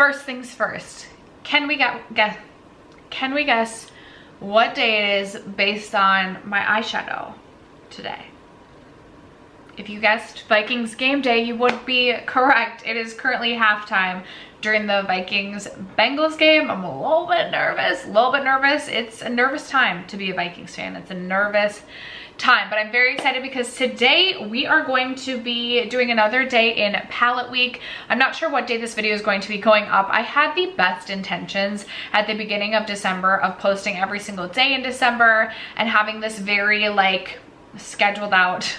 First things first, can we guess what day it is based on my eyeshadow today? If you guessed Vikings game day, you would be correct. It is currently halftime during the Vikings-Bengals game. I'm a little bit nervous. It's a nervous time to be a Vikings fan. It's a nervous time, but I'm very excited because today we are going to be doing another day in palette week. I'm not sure what day this video is going to be going up. I had the best intentions at the beginning of December of posting every single day in December and having this very like scheduled out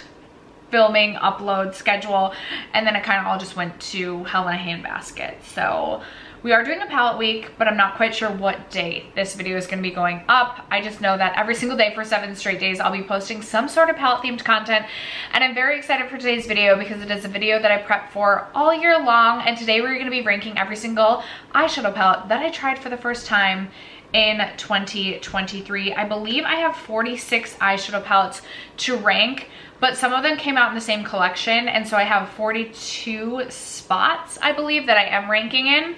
filming upload schedule, and then it kind of all just went to hell in a handbasket. So we are doing a palette week, but I'm not quite sure what day this video is going to be going up. I just know that every single day for 7 straight days, I'll be posting some sort of palette themed content. And I'm very excited for today's video because it is a video that I prep for all year long. And today we're going to be ranking every single eyeshadow palette that I tried for the first time in 2023. I believe I have 46 eyeshadow palettes to rank, but some of them came out in the same collection. And so I have 42 spots, I believe, that I am ranking in.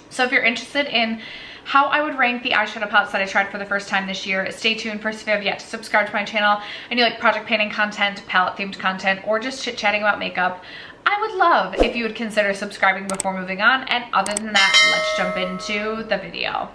So if you're interested in how I would rank the eyeshadow palettes that I tried for the first time this year, stay tuned. First, if you have yet to subscribe to my channel and you like project painting content, palette themed content, or just chit chatting about makeup, I would love if you would consider subscribing before moving on. And other than that, let's jump into the video.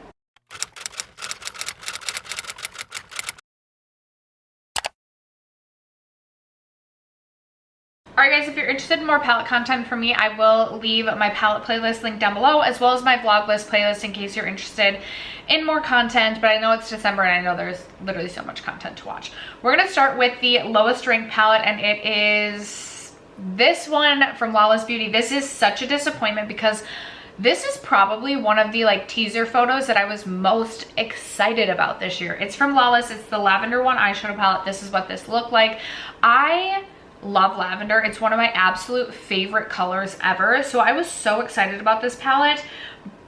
Alright guys, if you're interested in more palette content from me, I will leave my palette playlist link down below, as well as my Vlogmas playlist in case you're interested in more content. But I know it's December and I know there's literally so much content to watch. We're going to start with the lowest ranked palette, and it is this one from Lawless Beauty. This is such a disappointment because this is probably one of the like teaser photos that I was most excited about this year. It's from Lawless. It's the Lavender One eyeshadow palette. This is what this looked like. I love lavender. It's one of my absolute favorite colors ever. So I was so excited about this palette,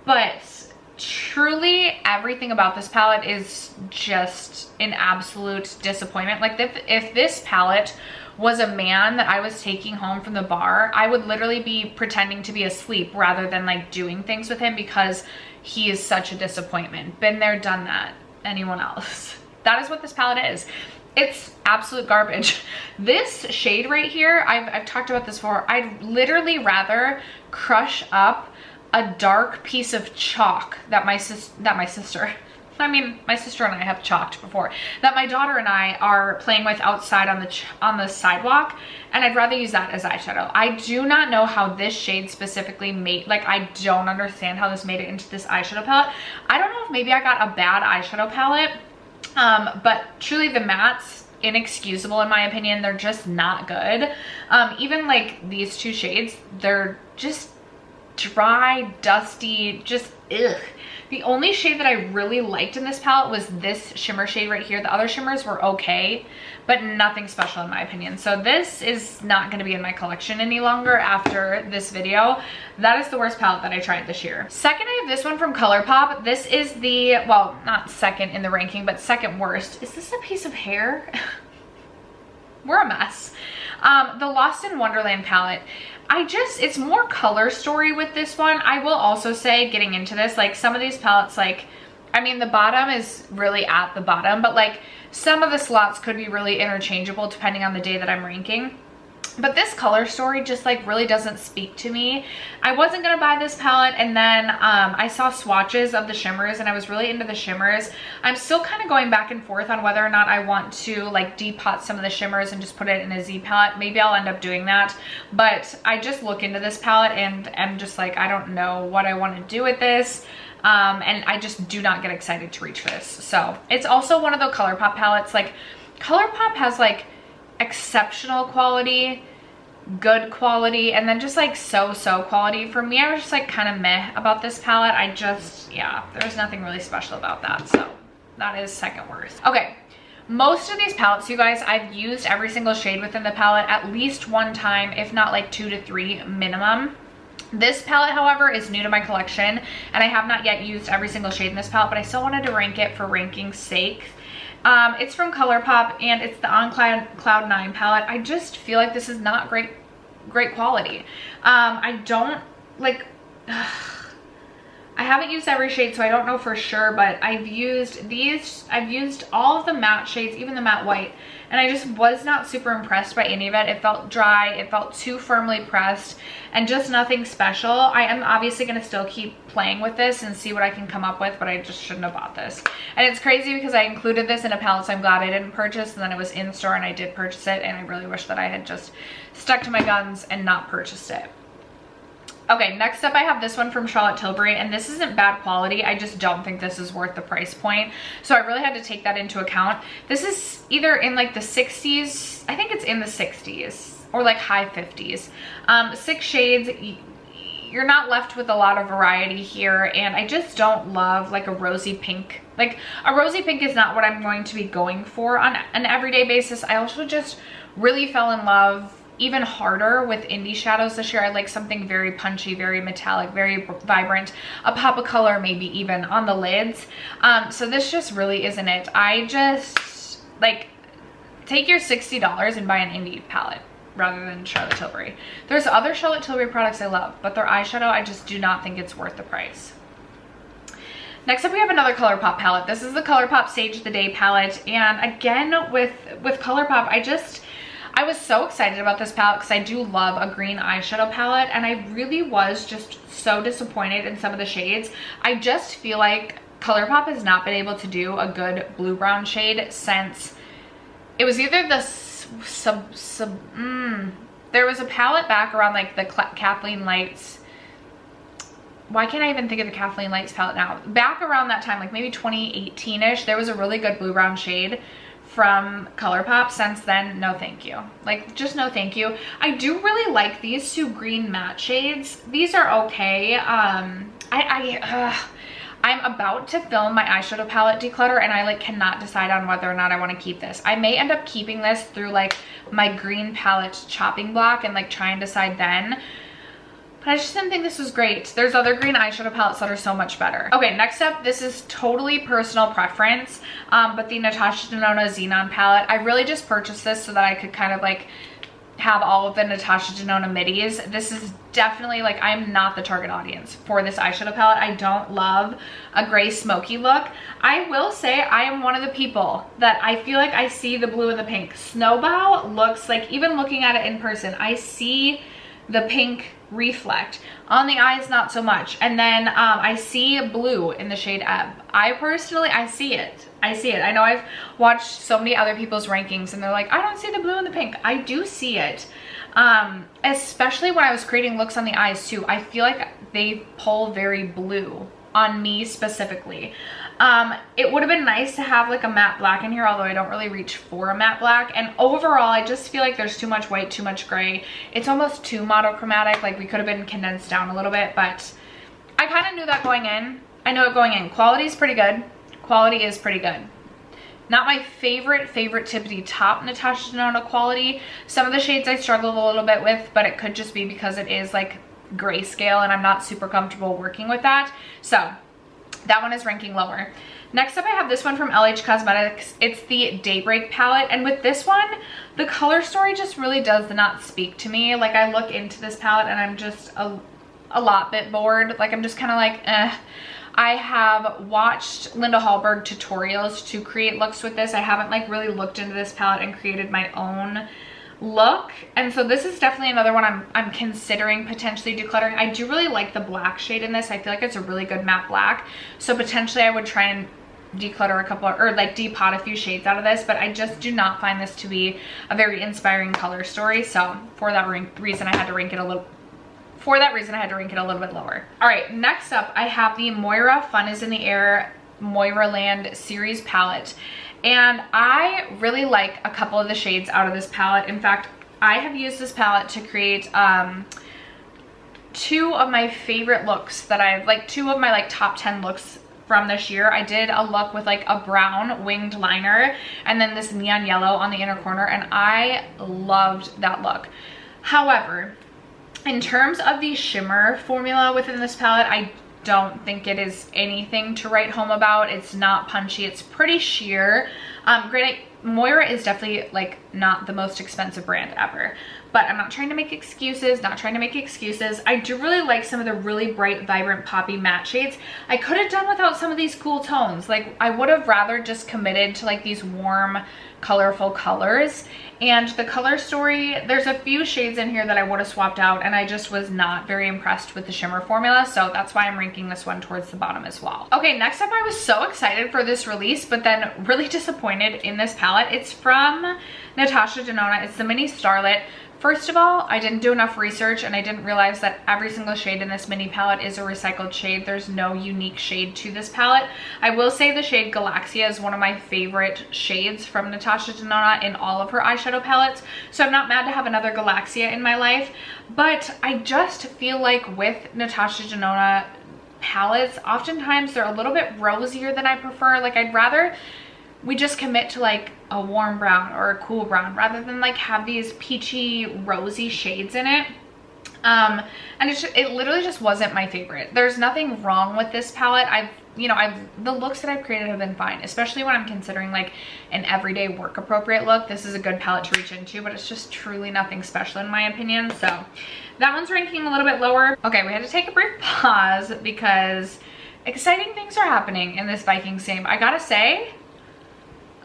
but truly everything about this palette is just an absolute disappointment. Like if this palette was a man that I was taking home from the bar, I would literally be pretending to be asleep rather than like doing things with him because he is such a disappointment. Been there, done that. Anyone else? That is what this palette is. It's absolute garbage. This shade right here, I've talked about this before. I'd literally rather crush up a dark piece of chalk that my sister and I have chalked before, that my daughter and I are playing with outside on the sidewalk, and I'd rather use that as eyeshadow. I do not know how this shade specifically made, like I don't understand how this made it into this eyeshadow palette. I don't know if maybe I got a bad eyeshadow palette. But truly the mattes, inexcusable in my opinion. They're just not good. Even like these two shades, they're just dry, dusty, just ugh. The only shade that I really liked in this palette was this shimmer shade right here. The other shimmers were okay, but nothing special in my opinion. So this is not going to be in my collection any longer after this video. That is the worst palette that I tried this year. Second, I have this one from ColourPop. This is the, well, not second in the ranking, but second worst. Is this a piece of hair? We're a mess. The Lost in Wonderland palette. It's more color story with this one. I will also say, getting into this, like some of these palettes, like, I mean, the bottom is really at the bottom, but like some of the slots could be really interchangeable depending on the day that I'm ranking. But this color story just like really doesn't speak to me. I wasn't gonna buy this palette, and then I saw swatches of the shimmers and I was really into the shimmers. I'm still kind of going back and forth on whether or not I want to like depot some of the shimmers and just put it in a Z palette. Maybe I'll end up doing that, but I just look into this palette and I'm just like, I don't know what I want to do with this. And I just do not get excited to reach for this. So it's also one of the ColourPop palettes. Like ColourPop has like exceptional quality, good quality, and then just like so quality. For me, I was just like kind of meh about this palette. Yeah, there's nothing really special about that. So that is second worst. Okay, most of these palettes, you guys, I've used every single shade within the palette at least one time, if not like 2 to 3 minimum. This palette, however, is new to my collection, and I have not yet used every single shade in this palette, but I still wanted to rank it for ranking's sake. It's from ColourPop, and it's the On Cloud 9 palette. I just feel like this is not great quality. I don't like haven't used every shade, so I don't know for sure, but I've used these. I've used all of the matte shades, even the matte white, and I just was not super impressed by any of it. It felt dry, it felt too firmly pressed, and just nothing special. I am obviously going to still keep playing with this and see what I can come up with, but I just shouldn't have bought this. And it's crazy because I included this in a palette, so I'm glad I didn't purchase, and then it was in store and I did purchase it, and I really wish that I had just stuck to my guns and not purchased it. Okay, next up I have this one from Charlotte Tilbury, and this isn't bad quality. I just don't think this is worth the price point. So I really had to take that into account. This is either in like the 60s, I think it's in the 60s, or like high 50s. 6 shades, you're not left with a lot of variety here, and I just don't love like a rosy pink. Like a rosy pink is not what I'm going to be going for on an everyday basis. I also just really fell in love even harder with indie shadows this year. I like something very punchy, very metallic, very vibrant, a pop of color maybe even on the lids. So this just really isn't it. I just, like, take your $60 and buy an indie palette rather than Charlotte Tilbury. There's other Charlotte Tilbury products I love, but their eyeshadow, I just do not think it's worth the price. Next up, we have another ColourPop palette. This is the ColourPop Sage of the Day palette, and again with ColourPop, I was so excited about this palette because I do love a green eyeshadow palette, and I really was just so disappointed in some of the shades. I just feel like ColourPop has not been able to do a good blue-brown shade since it was either the there was a palette back around like the Kathleen Lights. Why can't I even think of the Kathleen Lights palette now? Back around that time, like maybe 2018-ish, there was a really good blue-brown shade from ColourPop. Since then, no thank you. Like, just no thank you. I do really like these 2 green matte shades. These are okay. I'm about to film my eyeshadow palette declutter, and I like cannot decide on whether or not I want to keep this. I may end up keeping this through like my green palette chopping block and like try and decide then. But I just didn't think this was great. There's other green eyeshadow palettes that are so much better. Okay, next up, this is totally personal preference, but the Natasha Denona Xenon palette. I really just purchased this so that I could kind of like have all of the Natasha Denona middies. This is definitely like, I'm not the target audience for this eyeshadow palette. I don't love a gray smoky look. I will say I am one of the people that I feel like I see the blue and the pink. Snowbow looks like, even looking at it in person, I see the pink reflect. On the eyes, not so much. And then I see blue in the shade Ebb. I see it. I know I've watched so many other people's rankings and they're like, I don't see the blue and the pink. I do see it. Especially when I was creating looks on the eyes too. I feel like they pull very blue on me specifically. It would have been nice to have like a matte black in here, although I don't really reach for a matte black. And overall, I just feel like there's too much white, too much gray. It's almost too monochromatic. Like, we could have been condensed down a little bit, but I kind of knew that going in. I know it going in. Quality is pretty good. Quality is pretty good. Not my favorite tippity top Natasha Denona quality. Some of the shades I struggled a little bit with, but it could just be because it is like grayscale and I'm not super comfortable working with that. So that one is ranking lower. Next up, I have this one from LH Cosmetics. It's the Daybreak palette, and with this one, the color story just really does not speak to me. Like, I look into this palette and I'm just a lot bit bored. Like, I'm just kind of like, eh. I have watched Linda Hallberg tutorials to create looks with this. I haven't like really looked into this palette and created my own look, and so this is definitely another one I'm considering potentially decluttering. I do really like the black shade in this. I feel like it's a really good matte black, so potentially I would try and declutter a couple, or like depot a few shades out of this, but I just do not find this to be a very inspiring color story. So for that reason, I had to rank it a little bit lower. All right, next up, I have the Moira Fun is in the Air Moira Land series palette. And I really like a couple of the shades out of this palette. In fact, I have used this palette to create 2 of my favorite looks that I've, like 2 of my like top 10 looks from this year. I did a look with like a brown winged liner and then this neon yellow on the inner corner, and I loved that look. However, in terms of the shimmer formula within this palette, I don't think it is anything to write home about. It's not punchy. It's pretty sheer. Granted, Moira is definitely like not the most expensive brand ever, but I'm not trying to make excuses, I do really like some of the really bright, vibrant, poppy matte shades. I could have done without some of these cool tones. Like, I would have rather just committed to like these warm, colorful colors. And the color story, there's a few shades in here that I would have swapped out, and I just was not very impressed with the shimmer formula, so that's why I'm ranking this one towards the bottom as well. Okay, next up, I was so excited for this release, but then really disappointed in this palette. It's from Natasha Denona. It's the Mini Starlit. First of all, I didn't do enough research, and I didn't realize that every single shade in this mini palette is a recycled shade. There's no unique shade to this palette. I will say the shade Galaxia is one of my favorite shades from Natasha Denona in all of her eyeshadow palettes, so I'm not mad to have another Galaxia in my life, but I just feel like with Natasha Denona palettes, oftentimes they're a little bit rosier than I prefer. Like, I'd rather we just commit to like a warm brown or a cool brown rather than like have these peachy rosy shades in it. And it literally just wasn't my favorite. There's nothing wrong with this palette. The looks that I've created have been fine, especially when I'm considering like an everyday work appropriate look. This is a good palette to reach into, but it's just truly nothing special in my opinion. So that one's ranking a little bit lower. Okay, we had to take a brief pause because exciting things are happening in this Vikings game. I gotta say,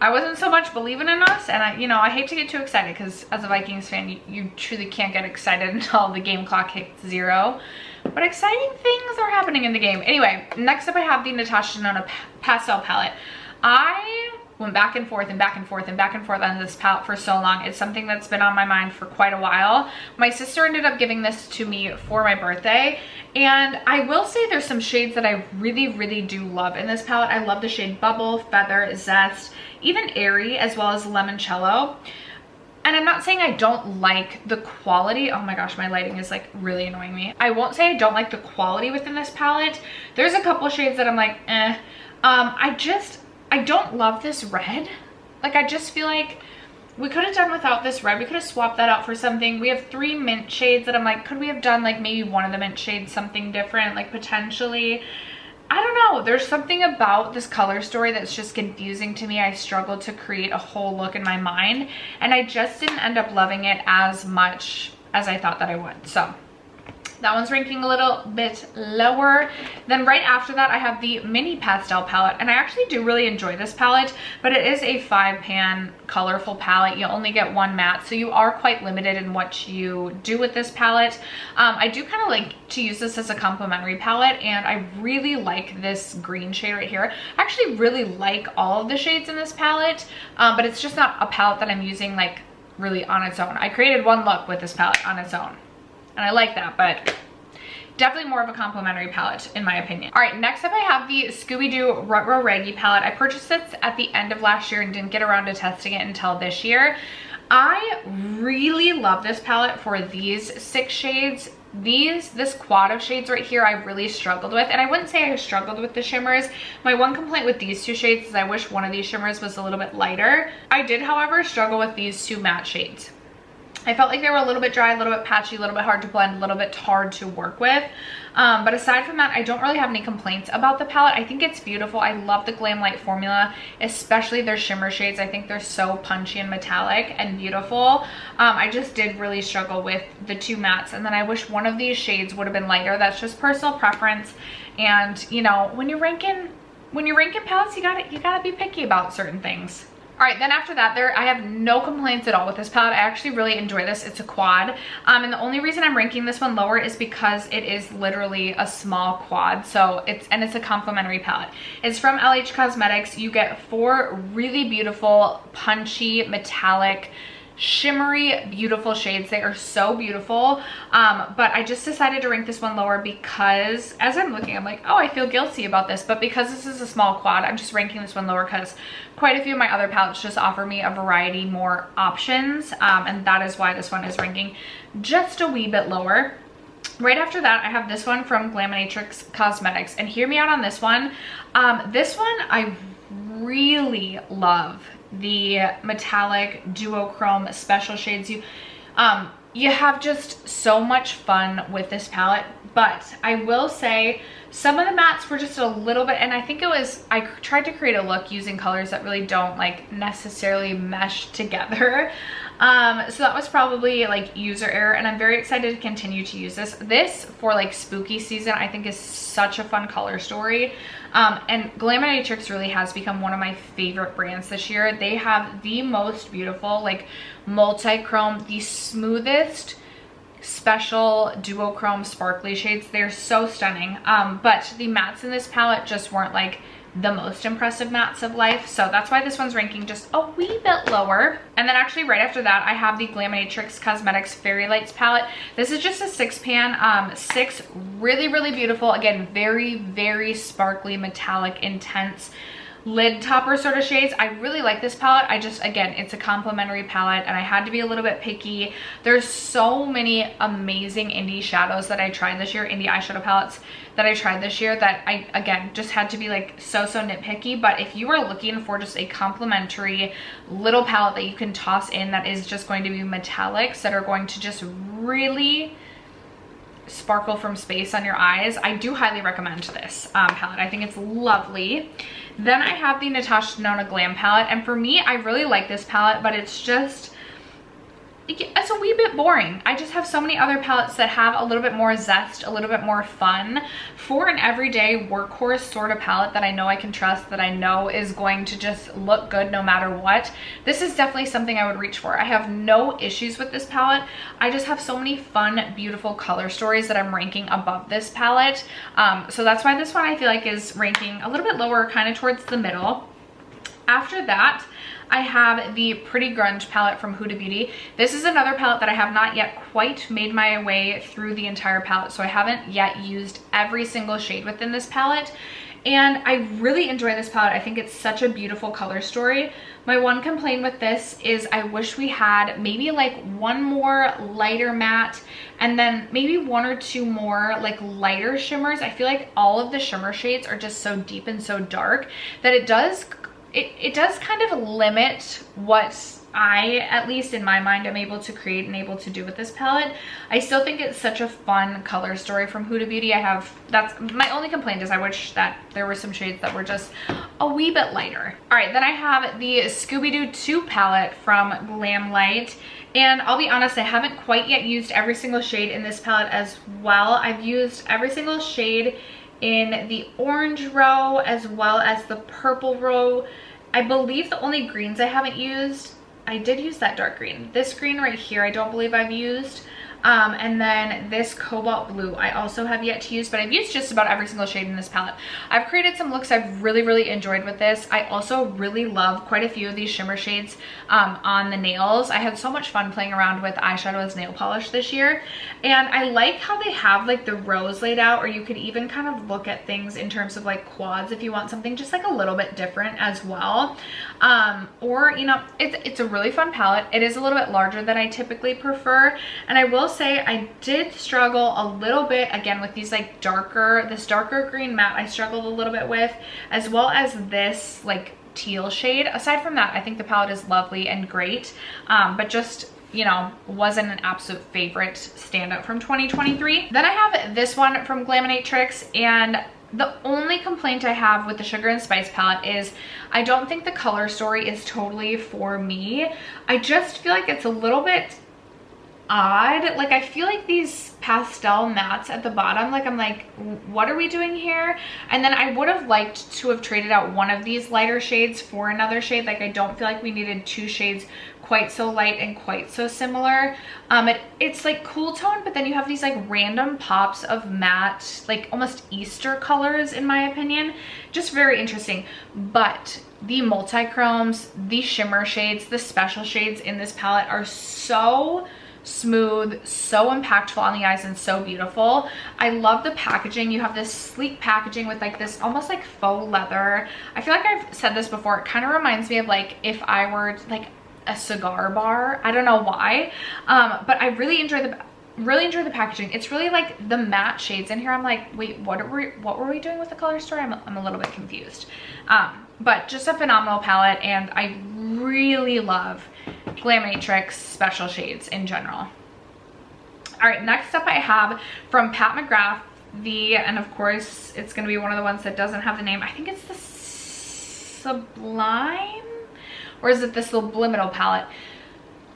I wasn't so much believing in us, and I hate to get too excited because as a Vikings fan, you truly can't get excited until the game clock hits 0. But exciting things are happening in the game. Anyway, next up I have the Natasha Denona pastel palette. I went back and forth and back and forth and back and forth on this palette for so long. It's something that's been on my mind for quite a while. My sister ended up giving this to me for my birthday, and I will say there's some shades that I really, really do love in this palette. I love the shade Bubble, Feather, Zest, even Airy, as well as Limoncello. And I'm not saying I don't like the quality. Oh my gosh, my lighting is like really annoying me. I won't say I don't like the quality within this palette. There's a couple shades that I'm like, eh. I don't love this red. Like, I just feel like we could have done without this red. We could have swapped that out for something. We have 3 mint shades that I'm like, could we have done like maybe one of the mint shades something different, like potentially? I don't know. There's something about this color story that's just confusing to me. I struggled to create a whole look in my mind, and I just didn't end up loving it as much as I thought that I would. So that one's ranking a little bit lower. Then right after that, I have the Mini Pastel palette, and I actually do really enjoy this palette, but it is a 5-pan colorful palette. You only get 1 matte, so you are quite limited in what you do with this palette. I do kind of like to use this as a complementary palette, and I really like this green shade right here. I actually really like all of the shades in this palette, but it's just not a palette that I'm using like really on its own. I created one look with this palette on its own, and I like that, but definitely more of a complimentary palette in my opinion. All right, next up I have the Scooby-Doo Ruh-Roh Reggae palette. I purchased this at the end of last year and didn't get around to testing it until this year. I really love this palette for these 6 shades. This quad of shades right here I really struggled with, and I wouldn't say I struggled with the shimmers. My one complaint with these 2 shades is I wish one of these shimmers was a little bit lighter. I did, however, struggle with these 2 matte shades. I felt like they were a little bit dry, a little bit patchy, a little bit hard to blend, a little bit hard to work with. But aside from that, I don't really have any complaints about the palette. I think it's beautiful. I love the Glam Light formula, especially their shimmer shades. I think they're so punchy and metallic and beautiful. I just did really struggle with the 2 mattes, and then I wish one of these shades would have been lighter. That's just personal preference. And you know, when you're ranking palettes, you gotta be picky about certain things. All right, then after that, I have no complaints at all with this palette. I actually really enjoy this. It's a quad. And the only reason I'm ranking this one lower is because it is literally a small quad. So it's a complimentary palette. It's from LH Cosmetics. You get 4 really beautiful, punchy, metallic, shimmery, beautiful shades. They are so beautiful. But I just decided to rank this one lower because as I'm looking, I'm like, oh, I feel guilty about this. But because this is a small quad, I'm just ranking this one lower because quite a few of my other palettes just offer me a variety more options. And that is why this one is ranking just a wee bit lower. Right after that, I have this one from Glaminatrix Cosmetics. And hear me out on this one. This one I really love. The metallic duochrome special shades. You have just so much fun with this palette, but I will say some of the mattes were just a little bit, and I think I tried to create a look using colors that really don't like necessarily mesh together. So that was probably like user error, and I'm very excited to continue to use this for like spooky season. I think is such a fun color story. And Glaminatrix really has become one of my favorite brands this year. They have the most beautiful like multi-chrome, the smoothest special duochrome sparkly shades. They're so stunning. But the mattes in this palette just weren't like the most impressive mattes of life, so that's why this one's ranking just a wee bit lower. And then actually right after that I have the Glaminatrix Cosmetics Fairy Lights palette. This is just a 6-pan, 6 really beautiful, again very sparkly, metallic, intense lid topper sort of shades. I really like this palette. I just, again, it's a complimentary palette and I had to be a little bit picky. There's so many amazing indie shadows that I tried this year, indie eyeshadow palettes that I tried this year, that I, again, just had to be like so nitpicky. But if you are looking for just a complimentary little palette that you can toss in that is just going to be metallics that are going to just really sparkle from space on your eyes, I do highly recommend this palette. I think it's lovely. Then I have the Natasha Denona Glam palette, and for me, I really like this palette, but it's just, it's a wee bit boring. I just have so many other palettes that have a little bit more zest, a little bit more fun for an everyday workhorse sort of palette that I know I can trust, that I know is going to just look good no matter what. This is definitely something I would reach for. I have no issues with this palette. I just have so many fun, beautiful color stories that I'm ranking above this palette. So that's why this one I feel like is ranking a little bit lower, kind of towards the middle. After that, I have the Pretty Grunge palette from Huda Beauty. This is another palette that I have not yet quite made my way through the entire palette, so I haven't yet used every single shade within this palette. And I really enjoy this palette. I think it's such a beautiful color story. My one complaint with this is I wish we had maybe like one more lighter matte and then maybe 1 or 2 more like lighter shimmers. I feel like all of the shimmer shades are just so deep and so dark that it does kind of limit what I, at least in my mind, am able to create and able to do with this palette. I still think it's such a fun color story from Huda Beauty. That's my only complaint, is I wish that there were some shades that were just a wee bit lighter. All right, then I have the Scooby-Doo 2 palette from Glamlight. And I'll be honest, I haven't quite yet used every single shade in this palette as well. I've used every single shade in the orange row as well as the purple row. I believe the only greens I haven't used, I did use that dark green. This green right here, I don't believe I've used. And then this cobalt blue I also have yet to use, but I've used just about every single shade in this palette. I've created some looks I've really enjoyed with this. I also really love quite a few of these shimmer shades on the nails. I had so much fun playing around with eyeshadow as nail polish this year, and I like how they have like the rows laid out, or you could even kind of look at things in terms of like quads if you want something just like a little bit different as well. Or, you know, it's a really fun palette. It is a little bit larger than I typically prefer, and I will say I did struggle a little bit again with these like this darker green matte I struggled a little bit with, as well as this like teal shade. Aside from that, I think the palette is lovely and great, but just, you know, wasn't an absolute favorite standout from 2023. Then I have this one from Glaminatrix, and the only complaint I have with the Sugar and Spice palette is I don't think the color story is totally for me. I just feel like it's a little bit odd. Like, I feel like these pastel mattes at the bottom, like, I'm like, what are we doing here? And then I would have liked to have traded out one of these lighter shades for another shade. Like, I don't feel like we needed 2 shades quite so light and quite so similar. It's like cool tone, but then you have these like random pops of matte, like almost Easter colors in my opinion. Just very interesting. But the multi-chromes, the shimmer shades, the special shades in this palette are so smooth, so impactful on the eyes, and so beautiful. I love the packaging. You have this sleek packaging with like this almost like faux leather. I feel like I've said this before, it kind of reminds me of like if I were like a cigar bar. I don't know why, but I really enjoy the packaging. It's really like the matte shades in here. I'm like, wait, what were we doing with the color story? I'm a little bit confused. But just a phenomenal palette, and I really love Glaminatrix special shades in general. All right, next up I have from Pat McGrath, and of course it's going to be one of the ones that doesn't have the name. I think it's the Sublime, or is it the Subliminal palette?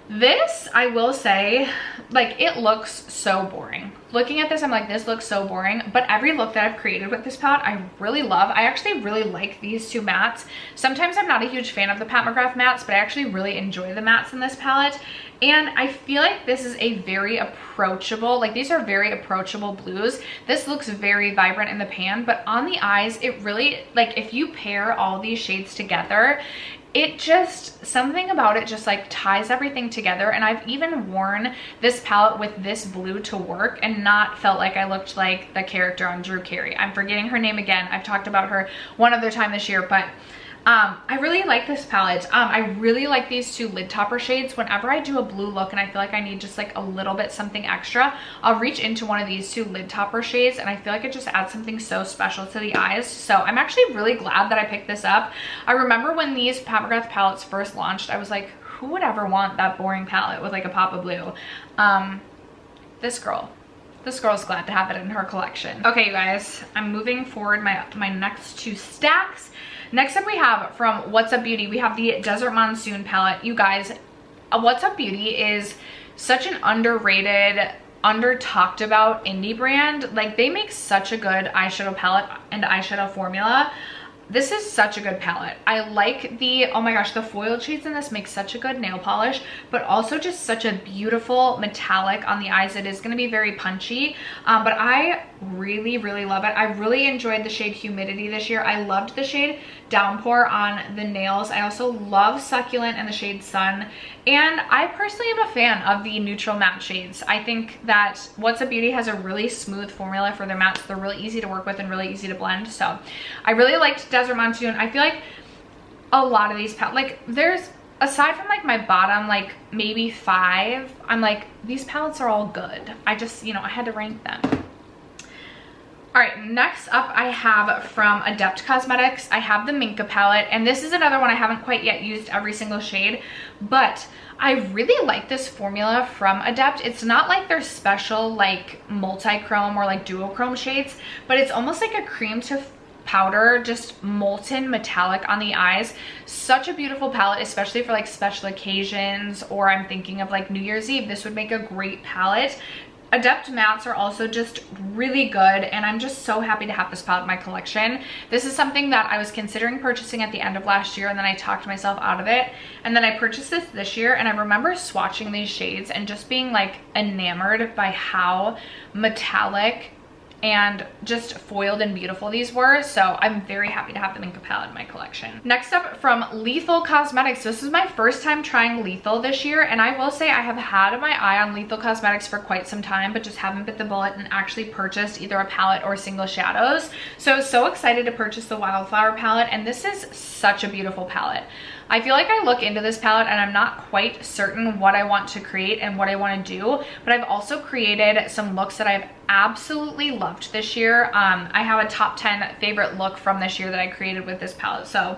This, I will say, like, it looks so boring. Looking at this, I'm like, this looks so boring. But every look that I've created with this palette, I really love. I actually really like these two mattes. Sometimes I'm not a huge fan of the Pat McGrath mattes, but I actually really enjoy the mattes in this palette. And I feel like this is a very approachable, like these are very approachable blues. This looks very vibrant in the pan, but on the eyes, it really, like if you pair all these shades together, it just, something about it just like ties everything together. And I've even worn this palette with this blue to work and not felt like I looked like the character on Drew Carey. I'm forgetting her name again. I've talked about her one other time this year, but I really like this palette. I really like these two lid topper shades. Whenever I do a blue look and I feel like I need just like a little bit something extra, I'll reach into one of these two lid topper shades, and I feel like it just adds something so special to the eyes. So I'm actually really glad that I picked this up. I remember when these Pat McGrath palettes first launched, I was like, who would ever want that boring palette with like a pop of blue? This girl's glad to have it in her collection. Okay, you guys, I'm moving forward my next two stacks. Next up we have from What's Up Beauty, we have the Desert Monsoon palette. You guys, What's Up Beauty is such an underrated, under talked about indie brand. Like they make such a good eyeshadow palette and eyeshadow formula. This is such a good palette. I like the, oh my gosh, the foiled shades in this make such a good nail polish, but also just such a beautiful metallic on the eyes. It is going to be very punchy, but I really, really love it. I really enjoyed the shade Humidity this year. I loved the shade Downpour on the nails. I also love Succulent and the shade Sun. And I personally am a fan of the neutral matte shades. I think that What's Up Beauty has a really smooth formula for their mattes. They're really easy to work with and really easy to blend. So I really liked Desert Monsoon. I feel like a lot of these palettes, like there's, aside from like my bottom, like maybe 5, I'm like, these palettes are all good. I just, you know, I had to rank them. All right, next up I have from Adept Cosmetics, I have the Minka palette, and this is another one I haven't quite yet used every single shade, but I really like this formula from Adept. It's not like their special like multi-chrome or like duochrome shades, but it's almost like a cream to powder, just molten metallic on the eyes. Such a beautiful palette, especially for like special occasions, or I'm thinking of like New Year's Eve. This would make a great palette. Adept mattes are also just really good, and I'm just so happy to have this palette in my collection. This is something that I was considering purchasing at the end of last year, and then I talked myself out of it, and then I purchased this year, and I remember swatching these shades and just being like enamored by how metallic and just foiled and beautiful these were. So I'm very happy to have the Minka palette in my collection. Next up from Lethal Cosmetics. This is my first time trying Lethal this year, and I will say I have had my eye on Lethal Cosmetics for quite some time, but just haven't bit the bullet and actually purchased either a palette or single shadows. So I was so excited to purchase the Wildflower palette, and this is such a beautiful palette. I feel like I look into this palette and I'm not quite certain what I want to create and what I want to do, but I've also created some looks that I've absolutely loved this year. I have a top 10 favorite look from this year that I created with this palette, so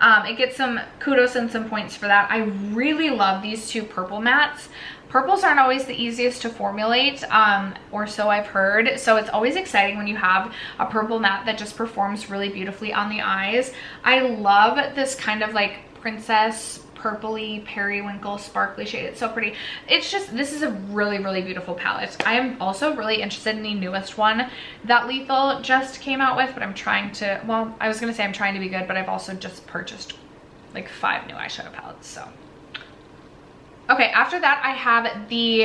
it gets some kudos and some points for that. I really love these two purple mattes. Purples aren't always the easiest to formulate, or so I've heard, so it's always exciting when you have a purple matte that just performs really beautifully on the eyes. I love this kind of like princess purpley periwinkle sparkly shade. It's so pretty. It's just, this is a really, really beautiful palette. I am also really interested in the newest one that Lethal just came out with, but I'm trying to, well, I was gonna say I'm trying to be good, but I've also just purchased like 5 new eyeshadow palettes, so. Okay, after that I have the,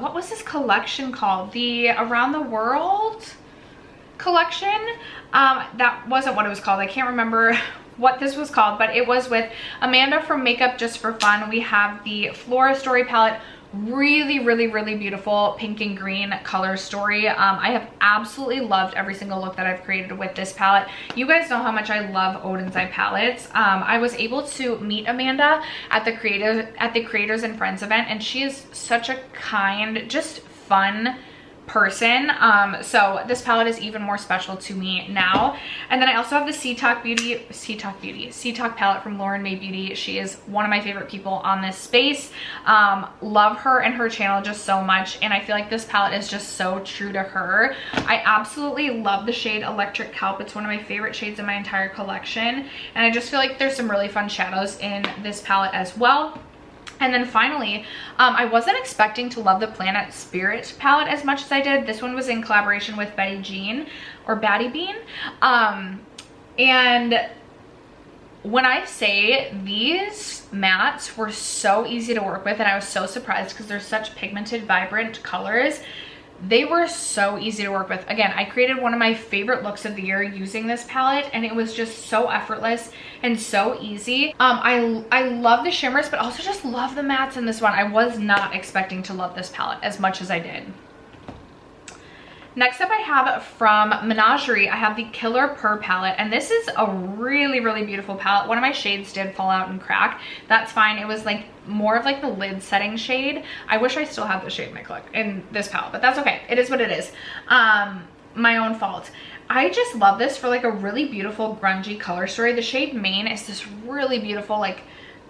what was this collection called? The Around the World collection? That wasn't what it was called. I can't remember what this was called, but it was with Amanda from Makeup Just for Fun. We have the Flora Story palette. Really, really, really beautiful pink and green color story. I have absolutely loved every single look that I've created with this palette. You guys know how much I love Odin's Eye palettes. I was able to meet Amanda at the Creators and Friends event, and she is such a kind, just fun person. So this palette is even more special to me now. And then I also have the Sea Talk palette from Lauren May Beauty. She is one of my favorite people on this space. Love her and her channel just so much, and I feel like this palette is just so true to her. I absolutely love the shade Electric Kelp. It's one of my favorite shades in my entire collection, and I just feel like there's some really fun shadows in this palette as well. And then finally, I wasn't expecting to love the Planet Spirit palette as much as I did. This one was in collaboration with Betty Jean, or Batty Bean. And when I say these mattes were so easy to work with, and I was so surprised because they're such pigmented, vibrant colors. They were so easy to work with. Again, I created one of my favorite looks of the year using this palette, and it was just so effortless and so easy. I love the shimmers, but also just love the mattes in this one. I was not expecting to love this palette as much as I did. Next up I have from Menagerie, I have the Killer Purr palette, and this is a really, really beautiful palette. One of my shades did fall out and crack. That's fine. It was like more of like the lid setting shade. I wish I still had the shade in this palette, but that's okay. It is what it is. My own fault. I just love this for like a really beautiful grungy color story. The shade Main is this really beautiful like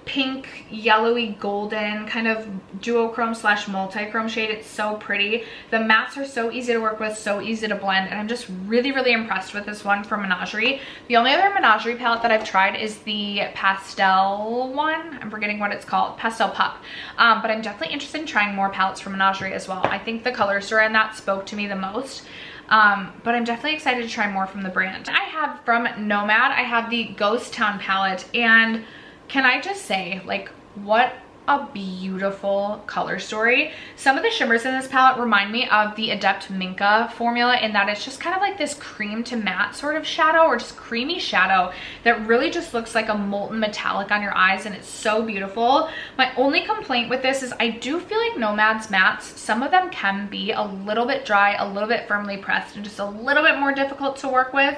pink, yellowy, golden kind of duochrome slash multi-chrome shade. It's so pretty. The mattes are so easy to work with, so easy to blend, and I'm just really, really impressed with this one from Menagerie. The only other Menagerie palette that I've tried is the pastel one. I'm forgetting what it's called, Pastel Pup. But I'm definitely interested in trying more palettes from Menagerie as well. I think the color story on that spoke to me the most. But I'm definitely excited to try more from the brand. I have from Nomad, I have the Ghost Town palette, and can I just say, like, what a beautiful color story. Some of the shimmers in this palette remind me of the Adept Minka formula in that it's just kind of like this cream to matte sort of shadow, or just creamy shadow that really just looks like a molten metallic on your eyes, and it's so beautiful. My only complaint with this is I do feel like Nomad's mattes, some of them can be a little bit dry, a little bit firmly pressed, and just a little bit more difficult to work with.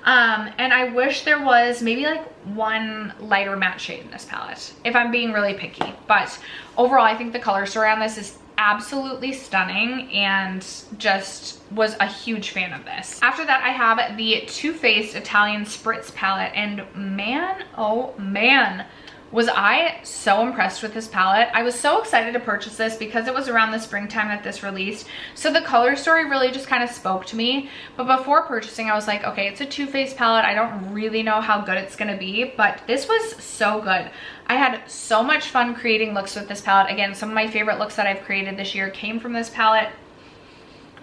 And I wish there was maybe like one lighter matte shade in this palette, if I'm being really picky. But overall, I think the color story on this is absolutely stunning, and just was a huge fan of this. After that, I have the Too Faced Italian Spritz palette, and man, oh man, was I so impressed with this palette. I was so excited to purchase this because it was around the springtime that this released. So the color story really just kind of spoke to me. But before purchasing, I was like, okay, it's a Too Faced palette. I don't really know how good it's gonna be, but this was so good. I had so much fun creating looks with this palette. Again, some of my favorite looks that I've created this year came from this palette.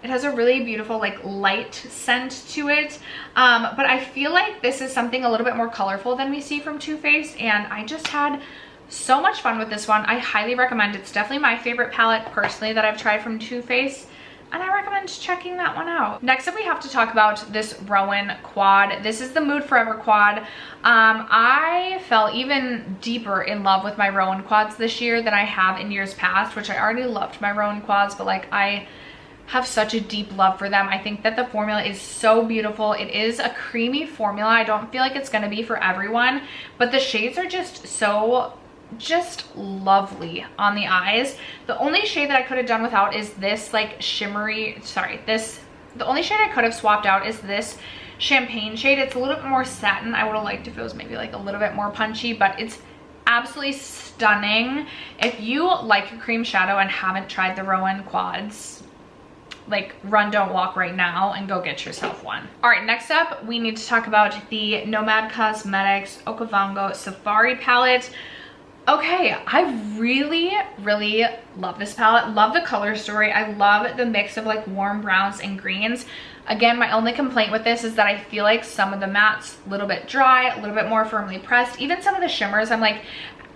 It has a really beautiful like light scent to it, but I feel like this is something a little bit more colorful than we see from Too Faced, and I just had so much fun with this one. I highly recommend it. It's definitely my favorite palette personally that I've tried from Too Faced, and I recommend checking that one out. Next up, we have to talk about this Rowan quad. This is the Mood Forever quad. I fell even deeper in love with my Rowan quads this year than I have in years past, which I already loved my Rowan quads, but like I have such a deep love for them. I think that the formula is so beautiful. It is a creamy formula. I don't feel like it's gonna be for everyone, but the shades are just so lovely on the eyes. The only shade that I could have done without is this like shimmery, the only shade I could have swapped out is this champagne shade. It's a little bit more satin. I would have liked if it was maybe like a little bit more punchy, but it's absolutely stunning. If you like a cream shadow and haven't tried the Rowan quads, like run, don't walk right now and go get yourself one. All right, next up, we need to talk about the Nomad Cosmetics Okavango Safari palette. Okay, I really, really love this palette. Love the color story. I love the mix of like warm browns and greens. Again, my only complaint with this is that I feel like some of the mattes a little bit dry, a little bit more firmly pressed. Even some of the shimmers, I'm like,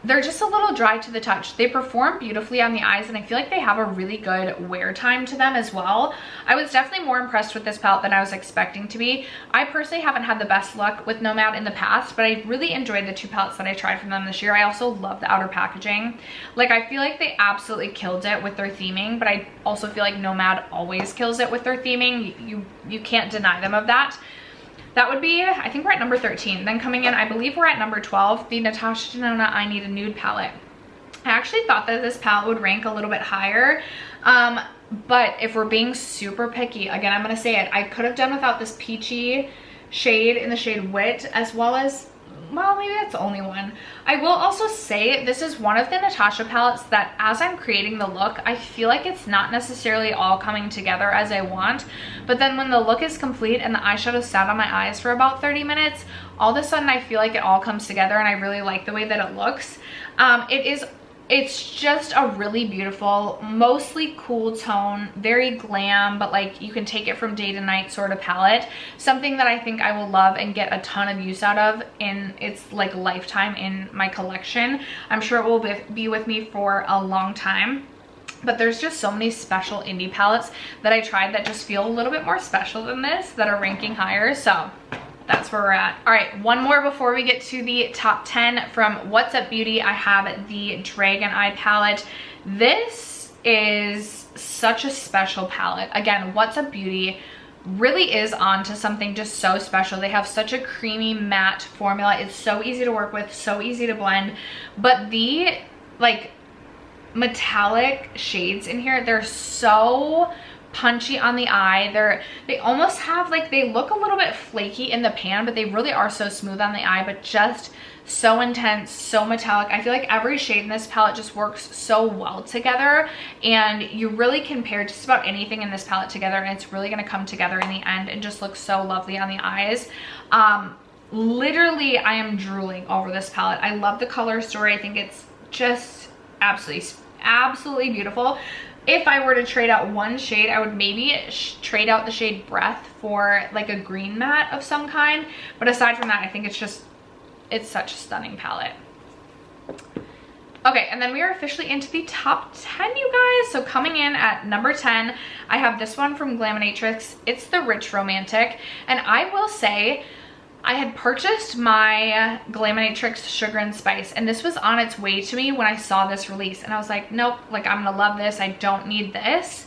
they're just a little dry to the touch. They perform beautifully on the eyes, and I feel like they have a really good wear time to them as well. I was definitely more impressed with this palette than I was expecting to be. I personally haven't had the best luck with Nomad in the past, but I really enjoyed the two palettes that I tried from them this year. I also love the outer packaging. Like, I feel like they absolutely killed it with their theming, but I also feel like Nomad always kills it with their theming. You can't deny them of that. That would be, I think we're at number 13. Then coming in, I believe we're at number 12, the Natasha Denona I Need a Nude palette. I actually thought that this palette would rank a little bit higher, but if we're being super picky, again, I'm gonna say it, I could have done without this peachy shade in the shade Wit, as well as, well, maybe that's the only one. I will also say this is one of the Natasha palettes that as I'm creating the look, I feel like it's not necessarily all coming together as I want, but then when the look is complete and the eyeshadow sat on my eyes for about 30 minutes, all of a sudden I feel like it all comes together, and I really like the way that it looks. It is It's just a really beautiful, mostly cool tone, very glam, but like you can take it from day to night sort of palette. Something that I think I will love and get a ton of use out of in its like lifetime in my collection. I'm sure it will be with me for a long time. But there's just so many special indie palettes that I tried that just feel a little bit more special than this, that are ranking higher. So that's where we're at. All right, one more before we get to the top 10 from What's Up Beauty. I have the Dragon Eye palette. This is such a special palette. Again, What's Up Beauty really is on to something just so special. They have such a creamy matte formula. It's so easy to work with, so easy to blend. But the like metallic shades in here, they're so punchy on the eye. They almost have like, they look a little bit flaky in the pan, but they really are so smooth on the eye, but just so intense, so metallic. I feel like every shade in this palette just works so well together, and you really can pair just about anything in this palette together, and it's really going to come together in the end and just look so lovely on the eyes. Literally, I am drooling over this palette. I love the color story. I think it's just absolutely beautiful. If I were to trade out one shade, I would maybe trade out the shade Breath for like a green matte of some kind. But aside from that, I think it's such a stunning palette. Okay, and then we are officially into the top 10, you guys. So coming in at number 10, I have this one from Glaminatrix. It's the Rich Romantic. And I will say, I had purchased my Glaminatrix Sugar and Spice, and this was on its way to me when I saw this release, and I was like, nope, like I'm gonna love this, I don't need this.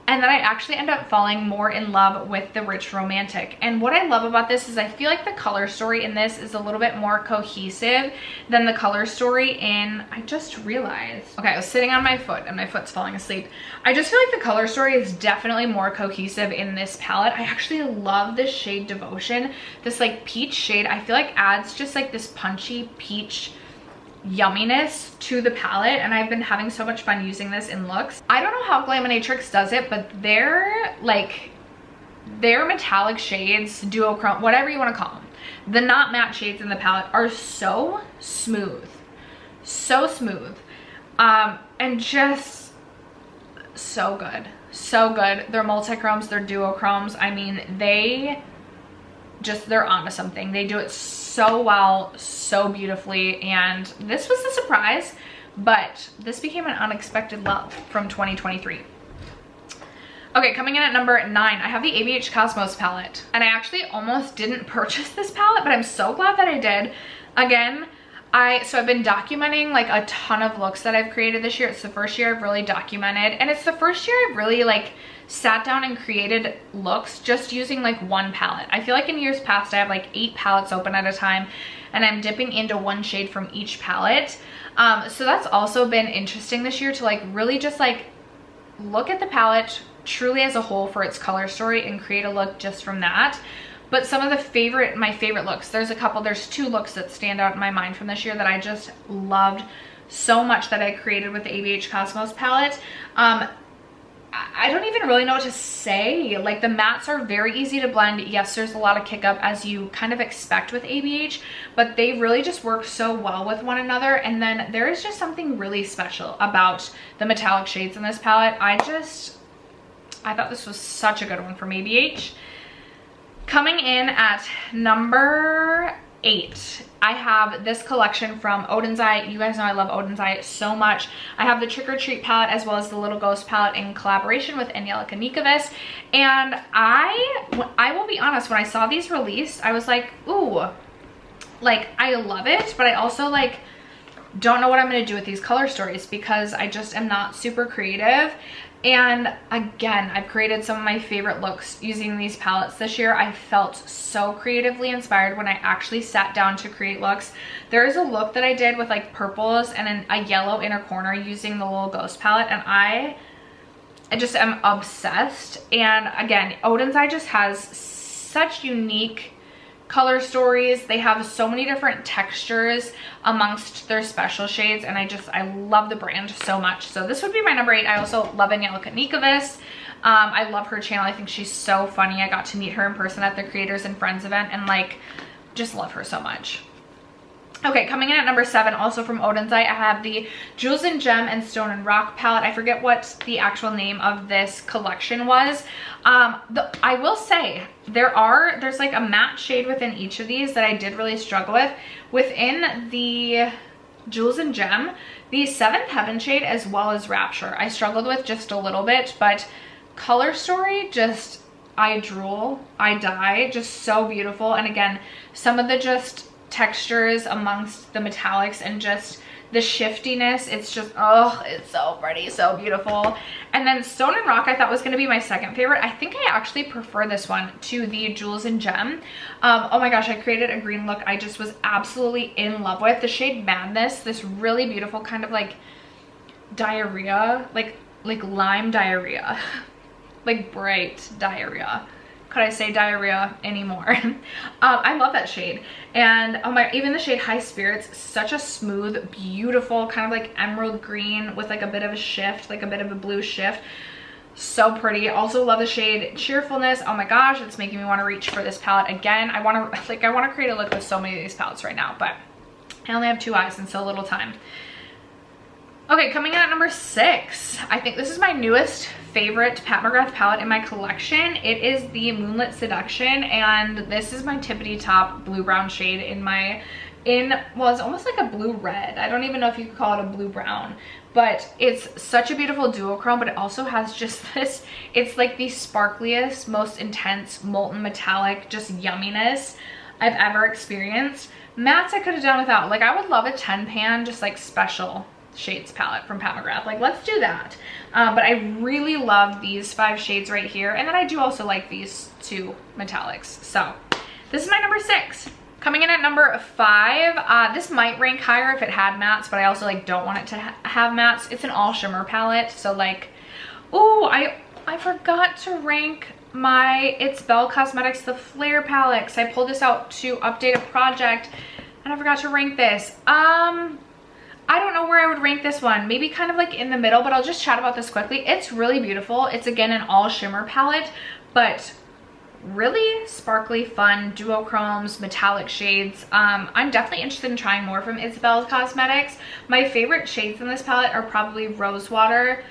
And then I actually ended up falling more in love with the Rich Romantic. And what I love about this is I feel like the color story in this is a little bit more cohesive than the color story in, I just realized, okay, I was sitting on my foot and my foot's falling asleep. I just feel like the color story is definitely more cohesive in this palette. I actually love this shade Devotion. This like peach shade, I feel like adds just like this punchy peach yumminess to the palette, and I've been having so much fun using this in looks. I don't know how Glaminatrix does it, but their metallic shades, duochrome, whatever you want to call them, the not matte shades in the palette are so smooth, and just so good. They're multi-chromes, they're duochromes. I mean, they're onto something. They do it so well, so beautifully, and this was a surprise, but this became an unexpected love from 2023. Okay, coming in at number 9, I have the ABH Cosmos palette, and I actually almost didn't purchase this palette, but I'm so glad that I did. Again, so I've been documenting like a ton of looks that I've created this year. It's the first year I've really documented, and it's the first year I've really like sat down and created looks just using like one palette. I feel like in years past I have like 8 palettes open at a time, and I'm dipping into one shade from each palette. So that's also been interesting this year to like really just like look at the palette truly as a whole for its color story and create a look just from that. But some of my favorite looks, there's 2 looks that stand out in my mind from this year that I just loved so much that I created with the ABH Cosmos palette. I don't even really know what to say. Like, the mattes are very easy to blend. Yes, there's a lot of kick up as you kind of expect with ABH, but they really just work so well with one another. And then there is just something really special about the metallic shades in this palette. I thought this was such a good one from ABH. Coming in at number 8, I have this collection from Odin's Eye. You guys know I love Odin's Eye so much. I have the Trick or Treat palette as well as the Little Ghost palette in collaboration with Angelica Nikovis. And I will be honest, when I saw these released, I was like, ooh, like I love it, but I also like don't know what I'm going to do with these color stories because I just am not super creative. And again, I've created some of my favorite looks using these palettes this year. I felt so creatively inspired when I actually sat down to create looks. There is a look that I did with like purples and a yellow inner corner using the Little Ghost palette, and I just am obsessed. And again, Odin's Eye just has such unique color stories. They have so many different textures amongst their special shades, and I love the brand so much. So this would be my number 8. I also love Angelica Nikovis. I love her channel. I think she's so funny. I got to meet her in person at the Creators and Friends event and like just love her so much. Okay, coming in at number 7, also from Odin's Eye, I have the Jewels and Gem and Stone and Rock palette. I forget what the actual name of this collection was. I will say, there's like a matte shade within each of these that I did really struggle with. Within the Jewels and Gem, the 7th Heaven shade as well as Rapture, I struggled with just a little bit, but Color Story, just, I drool, I die, just so beautiful. And again, some of the just textures amongst the metallics and just the shiftiness, it's just, oh, it's so pretty, so beautiful. And then Stone and Rock I thought was going to be my second favorite. I think I actually prefer this one to the Jewels and Gem. Oh my gosh, I created a green look I just was absolutely in love with. The shade Madness, this really beautiful kind of like diarrhea, like lime diarrhea, like bright diarrhea. Could I say diarrhea anymore? I love that shade. And oh my, even the shade High Spirits, such a smooth, beautiful, kind of like emerald green with like a bit of a shift, like a bit of a blue shift. So pretty. Also love the shade Cheerfulness. Oh my gosh, it's making me want to reach for this palette again. I want to create a look with so many of these palettes right now, but I only have 2 eyes and so little time. Okay, coming in at number 6, I think this is my newest favorite Pat McGrath palette in my collection. It is the Moonlit Seduction, and this is my tippity top blue brown shade well, it's almost like a blue red. I don't even know if you could call it a blue brown, but it's such a beautiful duochrome, but it also has just this, it's like the sparkliest, most intense molten metallic just yumminess I've ever experienced. Mattes I could have done without. Like, I would love a 10 pan just like special shades palette from Pat McGrath. Like, let's do that. But I really love these 5 shades right here, and then I do also like these 2 metallics. So this is my number 6. Coming in at number 5, this might rank higher if it had mattes, but I also like don't want it to have mattes. It's an all shimmer palette, so like, oh, I forgot to rank my It's Belle Cosmetics the Flare palette, because I pulled this out to update a project and I forgot to rank this. I don't know where I would rank this one. Maybe kind of like in the middle, but I'll just chat about this quickly. It's really beautiful. It's again an all shimmer palette, but really sparkly, fun, duochromes, metallic shades. I'm definitely interested in trying more from It's Belle Cosmetics. My favorite shades in this palette are probably Rosewater,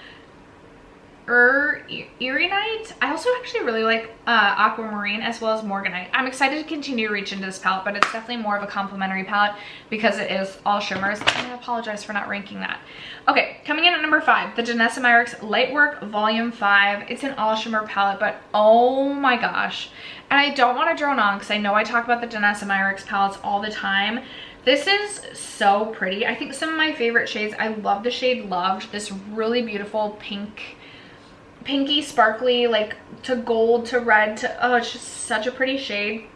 Eerie Night. I also actually really like Aquamarine as well as Morganite. I'm excited to continue to reach into this palette, but it's definitely more of a complimentary palette because it is all shimmers. And I apologize for not ranking that. Okay, coming in at number 5, the Danessa Myricks Lightwork Volume 5. It's an all shimmer palette, but oh my gosh. And I don't want to drone on because I know I talk about the Danessa Myricks palettes all the time. This is so pretty. I think some of my favorite shades, I love the shade Loved, this really beautiful pinky sparkly, like to gold to red to, oh, it's just such a pretty shade.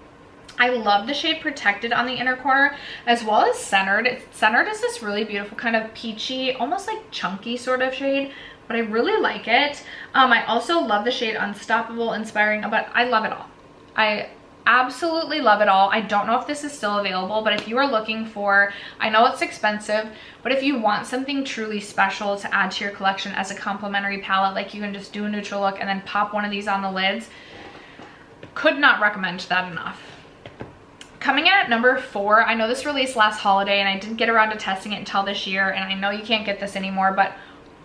I love the shade Protected on the inner corner as well as Centered. Centered is this really beautiful kind of peachy, almost like chunky sort of shade, but I really like it. I also love the shade Unstoppable, Inspiring, but I love it all. I absolutely love it all. I don't know if this is still available, but if you are looking for, I know it's expensive, but if you want something truly special to add to your collection as a complimentary palette, like you can just do a neutral look and then pop one of these on the lids, could not recommend that enough. Coming in at number 4, I know this released last holiday and I didn't get around to testing it until this year, and I know you can't get this anymore, but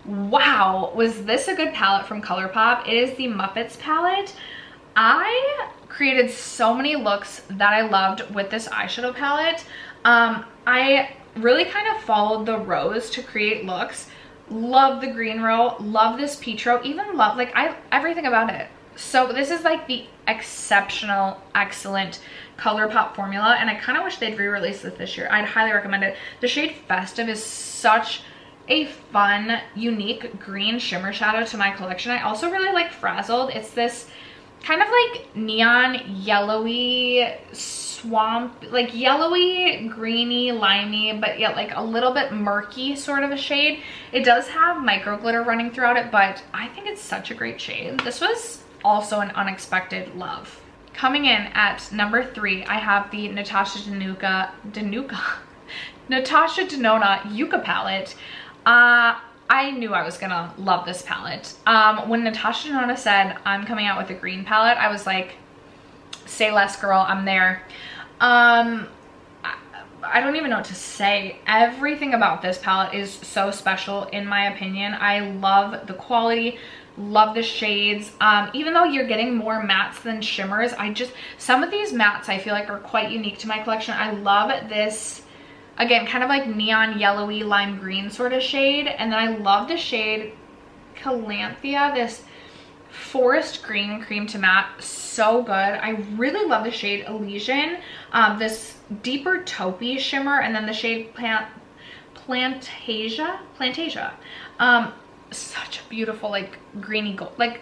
wow, was this a good palette from ColourPop. It is the Muppets palette. I created so many looks that I loved with this eyeshadow palette. I really kind of followed the rows to create looks. Love the green row, love this peach row, even love like everything about it. So this is like the exceptional, excellent ColourPop formula, and I kind of wish they'd re-release this year. I'd highly recommend it. The shade Festive is such a fun, unique green shimmer shadow to my collection. I also really like Frazzled. It's this kind of like neon yellowy swamp, like yellowy, greeny, limey, but yet like a little bit murky sort of a shade. It does have micro glitter running throughout it, but I think it's such a great shade. This was also an unexpected love. Coming in at number 3, I have the Natasha Denona Yucca palette. I knew I was gonna love this palette. When Natasha Denona said, I'm coming out with a green palette, I was like, say less girl, I'm there. I I don't even know what to say. Everything about this palette is so special in my opinion. I love the quality, love the shades. Even though you're getting more mattes than shimmers, some of these mattes I feel like are quite unique to my collection. I love this, again, kind of like neon yellowy lime green sort of shade. And then I love the shade Calanthea, this forest green cream to matte, so good. I really love the shade Elysian, this deeper taupey shimmer, and then the shade Plantasia. Such a beautiful like greeny gold, like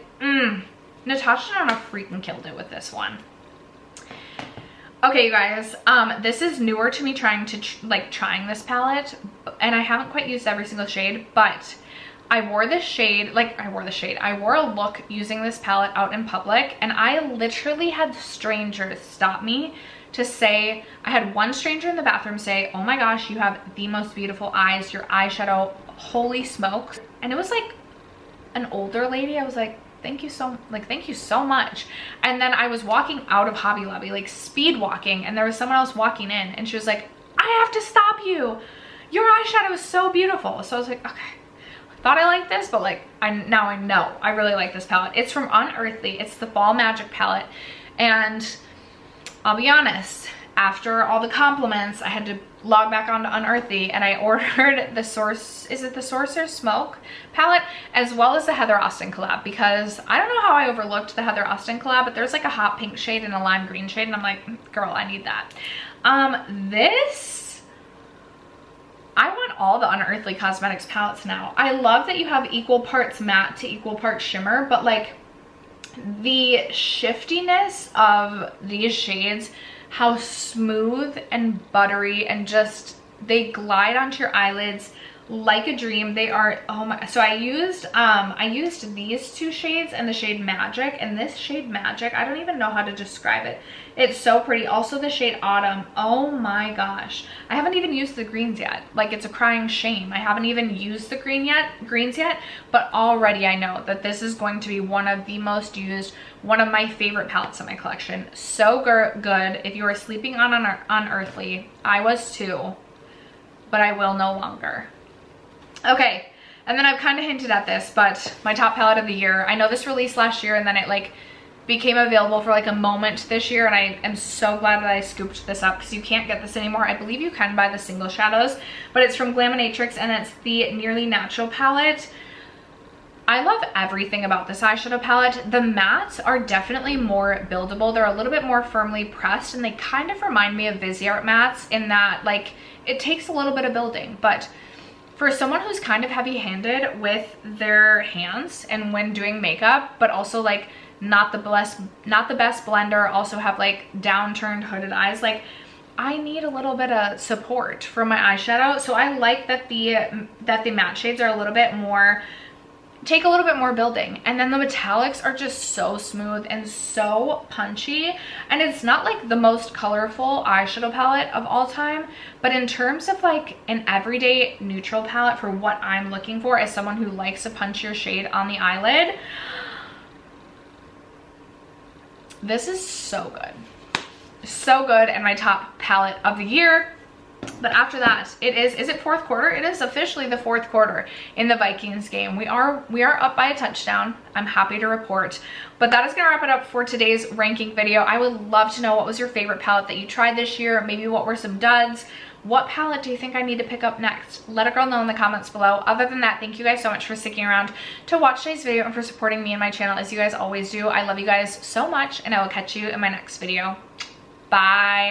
Natasha Denona freaking killed it with this one. Okay, you guys, this is newer to me trying this palette, and I haven't quite used every single shade, but I wore a look using this palette out in public, and I literally had strangers stop me to say, I had one stranger in the bathroom say, oh my gosh, you have the most beautiful eyes, your eyeshadow, holy smokes. And it was like an older lady. I was like, thank you so much. And then I was walking out of Hobby Lobby, like speed walking, and there was someone else walking in, and she was like, I have to stop you, your eyeshadow is so beautiful. So I was like, okay, thought I liked this, but like now I know I really like this palette. It's from Unearthly. It's the Fall Magic palette, and I'll be honest, after all the compliments, I had to log back onto Unearthly, and I ordered the Sorcerer's Smoke palette as well as the Heather Austin collab, because I don't know how I overlooked the Heather Austin collab, but there's like a hot pink shade and a lime green shade, and I'm like, girl, I need that. I want all the Unearthly Cosmetics palettes now. I love that you have equal parts matte to equal parts shimmer, but like the shiftiness of these shades, how smooth and buttery, and just they glide onto your eyelids like a dream. They are, oh my, so I used these two shades and the shade Magic, and this shade Magic, I don't even know how to describe it. It's so pretty. Also the shade Autumn, oh my gosh. I haven't even used the greens yet. Like, it's a crying shame. I haven't even used the greens yet, but already I know that this is going to be one of the most used, one of my favorite palettes in my collection. So good. If you were sleeping on Unearthly, I was too, but I will no longer. Okay, and then I've kind of hinted at this, but my top palette of the year, I know this released last year, and then it like became available for like a moment this year, and I am so glad that I scooped this up, because you can't get this anymore. I believe you can buy the single shadows, but it's from Glaminatrix, and it's the Nearly Natural palette. I love everything about this eyeshadow palette. The mattes are definitely more buildable. They're a little bit more firmly pressed, and they kind of remind me of Viseart mattes in that like it takes a little bit of building, but for someone who's kind of heavy-handed with their hands and when doing makeup, but also like not the best blender, also have like downturned hooded eyes, like I need a little bit of support for my eyeshadow. So I like that the matte shades are a little bit more, take a little bit more building, and then the metallics are just so smooth and so punchy. And it's not like the most colorful eyeshadow palette of all time, but in terms of like an everyday neutral palette for what I'm looking for as someone who likes a punchier shade on the eyelid, this is so good, and my top palette of the year. But after that, is it fourth quarter? It is officially the fourth quarter in the Vikings game. We are up by a touchdown, I'm happy to report. But that is gonna wrap it up for today's ranking video. I would love to know, what was your favorite palette that you tried this year? Maybe what were some duds? What palette do you think I need to pick up next? Let a girl know in the comments below. Other than that, thank you guys so much for sticking around to watch today's video and for supporting me and my channel as you guys always do. I love you guys so much, and I will catch you in my next video. Bye.